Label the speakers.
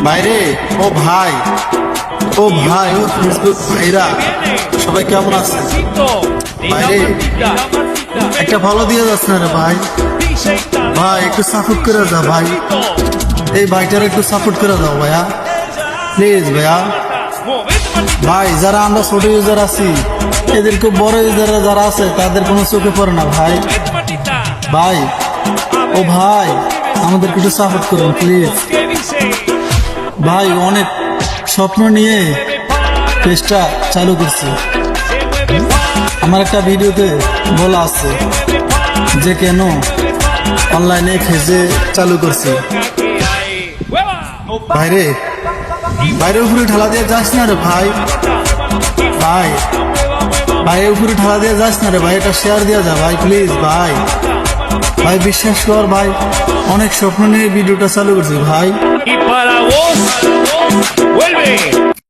Speaker 1: বাইরে ও ভাই ও ভাই ও ফেসবুক ভাইরা সবাই কেমন আছে বাইরে একটা ভালো দিয়ে যাচ্ছে না রে ভাই ভাই একটু সাপোর্ট করে দাও ভাই এই ভাইটার একটু সাপোর্ট করে দাও ভাইয়া প্লিজ ভাইয়া ভাই যারা আমরা ছোট ইউজার আছি এদেরকে বড় ইউজার যারা আছে তাদের কোনো চোখে পড়ে না ভাই ভাই ও ভাই আমাদেরকে একটু সাপোর্ট করুন প্লিজ ভাই অনেক স্বপ্ন নিয়ে পেজটা চালু করছি আমার একটা ভিডিওতে বলা আছে যে কেন অনলাইনে পেজে চালু করছি বাইরে বাইরে উপরে ঢালা দিয়ে যাস না রে ভাই ভাই ভাই উপরে ঢালা দিয়ে যাস না রে ভাই এটা শেয়ার দিয়ে যা ভাই প্লিজ ভাই ভাই বিশ্বাস কর ভাই অনেক স্বপ্ন নিয়ে ভিডিওটা চালু করছি ভাই